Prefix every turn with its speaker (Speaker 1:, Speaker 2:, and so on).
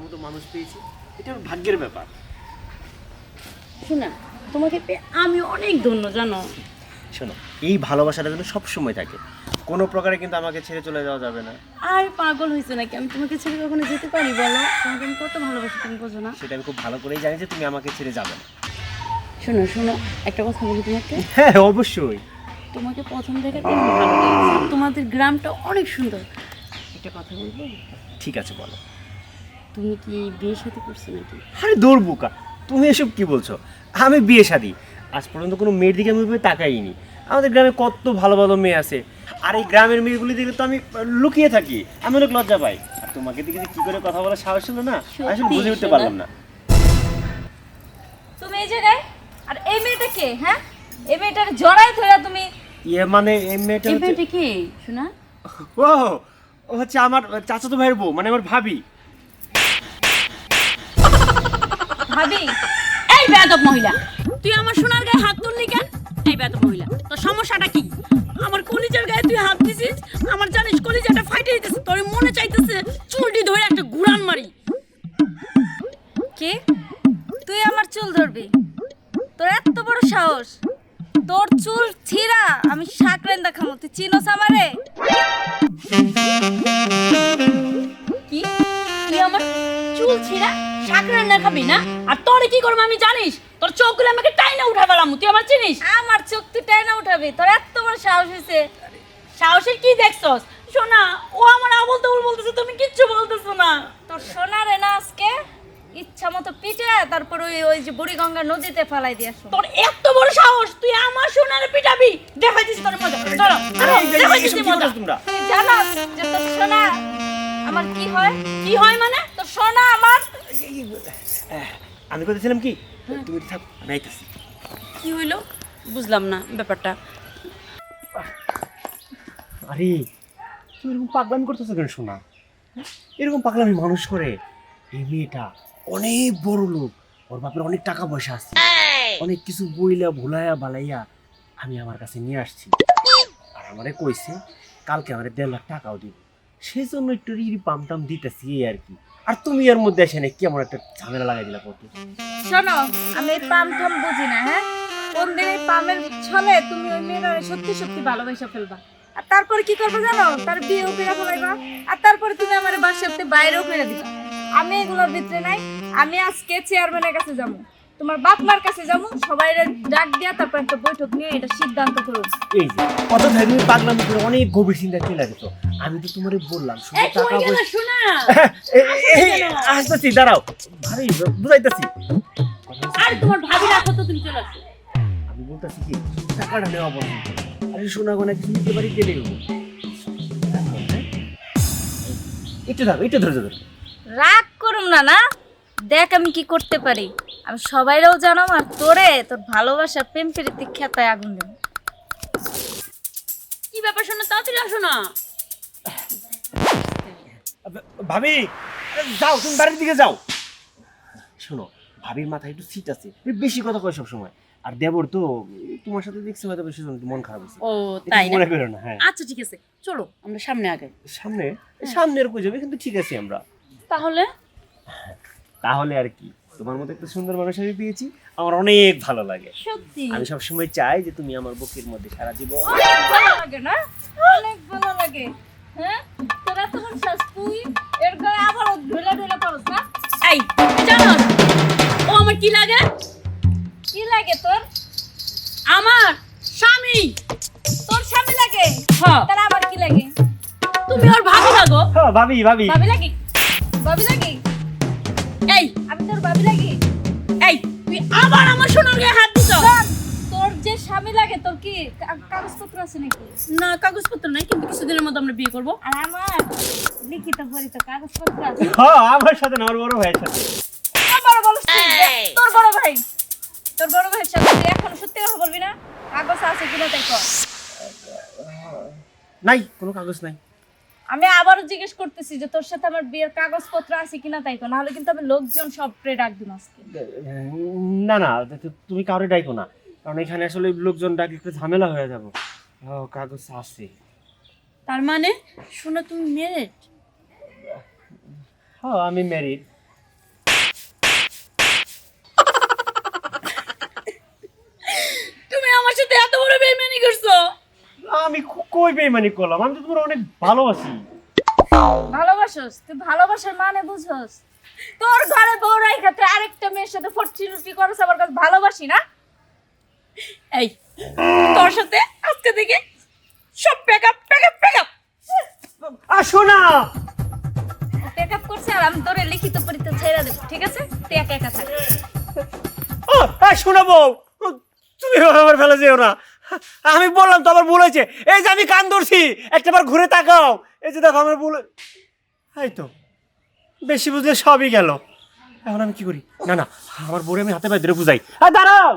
Speaker 1: মতো মানুষ পেয়েছি, এটা আমার ভাগ্যের ব্যাপার।
Speaker 2: শোনা, তোমাকে পেয়ে আমি অনেক ধন্য জানো।
Speaker 1: শোনো, এই ভালোবাসাটা যেন সবসময় থাকে, কোনো প্রকারে কিন্তু আমাকে ছেড়ে চলে যাওয়া যাবে না।
Speaker 2: আর পাগল হয়েছে নাকি? আমি তোমাকে ছেড়ে কখনো যেতে পারি বলো? তোমাকে আমি কত ভালোবাসি, তুমি বোঝো না?
Speaker 1: সেটা আমি খুব ভালো করেই জানি যে তুমি আমাকে ছেড়ে যাবে না।
Speaker 2: শোনো শোনো, একটা কথা বলি তোমাকে।
Speaker 1: হ্যাঁ অবশ্যই।
Speaker 2: তোমাকে প্রথম দেখাতে আমার ভালো লেগেছে, তোমাদের গ্রামটা অনেক সুন্দর। একটা কথা বলবো?
Speaker 1: ঠিক আছে বলো।
Speaker 2: তুমি কি বিয়ে শাদী করছো নাকি?
Speaker 1: আরে দূর বোকা, তুমি এসব কি বলছো? আমি বিয়ে শাদী আজ পর্যন্ত কোনো মেয়ের দিকে আমি ওইভাবে তাকাইনি। আমাদের গ্রামে কত ভালো ভালো মেয়ে আছে, আর এই গ্রামের মেয়েগুলি দেখলে তো আমি লুকিয়ে থাকি, আমি অনেক লজ্জা পাই। আর তোমাকে দেখে যে কি করে কথা বলার সাহস হলো না, আসলে বুঝে উঠতে পারলাম না।
Speaker 3: তুমি এই জায়গায়, আর এই মেয়েটা কে? হ্যাঁ, এই মেয়েটার জড়াই ধরে তুমি।
Speaker 1: ইয়ে মানে এই মেয়েটা
Speaker 2: এই
Speaker 1: হচ্ছে,
Speaker 2: মেয়েটা কে শোনা?
Speaker 1: ও ও হচ্ছে আমার চাচাতো ভাইয়ের বউ, মানে আমার ভাবি।
Speaker 3: ভাবি,
Speaker 2: এই বেয়াদব মহিলা, তুই আমার সোনার গায়ে হাত তুললি কেন? এই বেয়াদব মহিলা, তোর সমস্যাটা কি? আমার কলিজার গায়ে তুই হাত দিছিস, আমার জানিস কলিজাটা ফাইটে দিতেছে, তোর মনে চাইতেছে চুলটি ধরে একটা গুড়ান মারি।
Speaker 3: কি? তুই আমার চুল ধরবি? তোর এত বড় সাহস! তোর চুল ছিঁড়া আমি শাকরেন দেখামো, তুই চিনোস আমারে?
Speaker 2: কি? তুই আমার চুল ছিঁড়া শাকরা না খাবি না? আর তোরে কি করবো আমি জানিস? তোর চোখগুলো আমাকে টাইনা উঠা ফেলাম, তুই আমার চিনিস?
Speaker 3: আমার চোখ তুই টাইনা উঠাবি? তোর এত বড় সাহস হয়েছে?
Speaker 2: সাহসের কি দেখছস? শোনা, ও আমার আবল তাবল বলতেছে, তুমি কিচ্ছু বলতেছো না।
Speaker 3: তোর সোনারে না আজকে ইচ্ছা মতো পিটে তারপর ওই ওই যে বুড়িগঙ্গা নদীতে ফেলাই দিয়ে আসো।
Speaker 2: তোর এত বড় সাহস, তুই আমার সোনারে পিটাবি? দেখাইছিস তোর মজা, চলো দেখাইছিস মজা।
Speaker 1: তোমরা
Speaker 3: তুই জানাস যে তোর সোনা আমার কি হয়?
Speaker 2: কি হয় মানে?
Speaker 3: তোর সোনা আমার
Speaker 1: আমি বলতেছিলাম কি, তুমি থাক, আমি আইতাছি।
Speaker 2: কি হইলো বুঝলাম না ব্যাপারটা।
Speaker 1: আরে তুমি এরকম পাগলামি করতেছো কেন শোনা? এরকম পাগলামি মানুষ করে? এই মেয়েটা অনেক বড় লোক, ওর বাপের অনেক টাকা পয়সা আছে, অনেক কিছু বইলা ভুলাইয়া বালাইয়া আমি আমার কাছে নিয়ে আসছি। আর আমারে কইছে কালকে আমারে 1.5 লাখ টাকাও দিব, সেই জন্য একটু রিরি পামটাম দিতেছি এই আর কি। আর তুমি এর মধ্যে এসে কেমন একটা ঝামেলা লাগাই দিলা কত।
Speaker 3: শোনো, আমি এই পাম থাম বুঝি না। হ্যাঁ, কোন দিন এই পামের ছলে তুমি ওই মেয়েরা সত্যি সত্যি ভালোবাসা ফেলবা, আর তারপরে কি করবে জানো? তার বিয়েও করে ফেলাইবা, আর তারপরে তুমি আমার বাসাতে বাইরেও করে দিবা। আমি এগুলোর ভিতরে নাই। আমি আজকে চেয়ারম্যানের কাছে যাবো, তোমার বাপ মার কাছে যাবো, সবাই ডাক দিয়া তারপর একটা বৈঠক নিয়ে এটা সিদ্ধান্ত করব।
Speaker 1: এই যে কত ভাই তুমি পাগলামি করে অনেক গভীর চিন্তা চলে গেছো। আমি তো তোমারে বললাম শুধু
Speaker 2: এই
Speaker 1: টাকা
Speaker 2: কই গেল
Speaker 1: পয়সা।
Speaker 2: শোনা?
Speaker 1: আসতেছি, দাঁড়াও, ভারী বুঝাইতেছি।
Speaker 2: আর তোমার ভাবি রাখো তো, তুমি চলে আসো।
Speaker 1: আমি বলতেছি কি, টাকাটা নেওয়া পর্যন্ত আরে সোনা গোনা কিছু নিতে পারি গেলে একটু ধরো, একটু ধরো ধরো।
Speaker 3: রাগ করুম না না, দেখ আমি কি করতে পারি। আমি সবাইরাও জানাম, আর তোরে তোর ভালোবাসা প্রেম প্রীতি খেতায় আগুন দেব।
Speaker 2: কি ব্যাপার শোনা, তাড়াতাড়ি আসো না।
Speaker 1: ভাবি যাও, তুমি বাড়ির দিকে যাও। শোনো, ভাবির মাথায় একটু সিট আছে, বেশি কথা কয় সব সময়। আর দেবর তো তোমার সাথে দেখছি হয়তো বেশি মন খারাপ হয়েছে।
Speaker 2: ও তাই না?
Speaker 1: মনে করো না। হ্যাঁ
Speaker 2: আচ্ছা ঠিক আছে, চলো আমরা সামনে আগে।
Speaker 1: সামনে, সামনের কই যাবে, কিন্তু ঠিক আছে আমরা।
Speaker 2: তাহলে
Speaker 1: তাহলে আর কি, তোমার মতো একটা সুন্দর মানুষ আমি পেয়েছি, আমার অনেক ভালো লাগে।
Speaker 2: সত্যি
Speaker 1: আমি সবসময় চাই যে তুমি আমার বুকের মধ্যে সারা জীবন।
Speaker 3: অনেক ভালো লাগে না? অনেক ভালো লাগে। হ্যাঁ, তোরা তো বলছিস তুই এর গায়ে আবার ঢোলা ঢোলা করছ না?
Speaker 2: এই জানো ও আমার কি লাগে?
Speaker 3: কি লাগে তোর?
Speaker 2: আমার স্বামী।
Speaker 3: তোর স্বামী লাগে?
Speaker 2: হ্যাঁ।
Speaker 3: তাহলে আমার কি লাগে?
Speaker 2: তুমি ওর ভাবি লাগো।
Speaker 1: হ্যাঁ ভাবি, ভাবি।
Speaker 3: ভাবি লাগি? ভাবি লাগি?
Speaker 2: এই
Speaker 3: আমি তোর ভাবি লাগি?
Speaker 2: এই তুই আবার আমার সোনার গায়ে হাত দিছ।
Speaker 3: শোন, তোর যে স্বামী লাগে তোর কি কাগজপত্র আছে নাকি?
Speaker 2: না কাগজপত্র নাই, কিন্তু কিছুদিনের মধ্যে আমরা বিয়ে করব।
Speaker 3: আর আমার লিখিত পরিত কাগজপত্র আছে।
Speaker 1: হ্যাঁ আমার সাথে না, আমার বড় ভাইয়ের সাথে।
Speaker 3: আমার বলছিস তোর বড় ভাই, তোর বড় ভাইয়ের সাথে তুই এখন সত্যি কথা বলবি না? কাগজ আছে কিনা তাই কর।
Speaker 1: নাই, কোনো কাগজ নাই।
Speaker 3: আমি আবারও জিজ্ঞেস করতেছি যে তোর সাথে আমার বিয়ের কাগজপত্র আছে কিনা তাই কর, নাহলে কিন্তু আমি লোকজন সবরে ডাক দিব আজকে।
Speaker 1: না না, তুমি কাউরে ডাইকো না, কারণ এখানে আসলে লোকজন ডাকলে একটু ঝামেলা হয়ে যাবো। কাগজ আছে।
Speaker 2: তার মানে শোনা তুমি মেরেড?
Speaker 1: হ্যাঁ আমি ম্যারিড,
Speaker 2: করছো?
Speaker 1: আমি কই বেইমানি করলাম? আমি তো তোমার অনেক ভালোবাসি।
Speaker 3: ভালোবাসোস? তুই ভালোবাসার মানে বুঝোস? তোর ঘরে বউ রাইখা তুই আরেকটা মেয়ের সাথে ফটচিরুটি করছ, আমার কাছে ভালোবাসি না?
Speaker 2: এই তোর সাথে আজকে থেকে সব প্যাকআপ প্যাকআপ প্যাকআপ।
Speaker 1: আসো না।
Speaker 3: পেকআপ করছে আর আমি তোরে লিখিত পরীক্ষা ছেড়ে দেব, ঠিক আছে? তুই একা একা থাক।
Speaker 1: শোনাবো, তুমি আমার ফেলে যেও না। আমি বললাম তো আমার ভুল হয়েছে। এই যে আমি কান ধরছি, একটাবার ঘুরে তাকাও। এই যে দেখো আমার ভুল। এই তো বেশি বুঝলে সবই গেল। এখন আমি কি করি? না না, আমার বউরে আমি হাতে পায়ে ধরে বুঝাই। দাঁড়াও।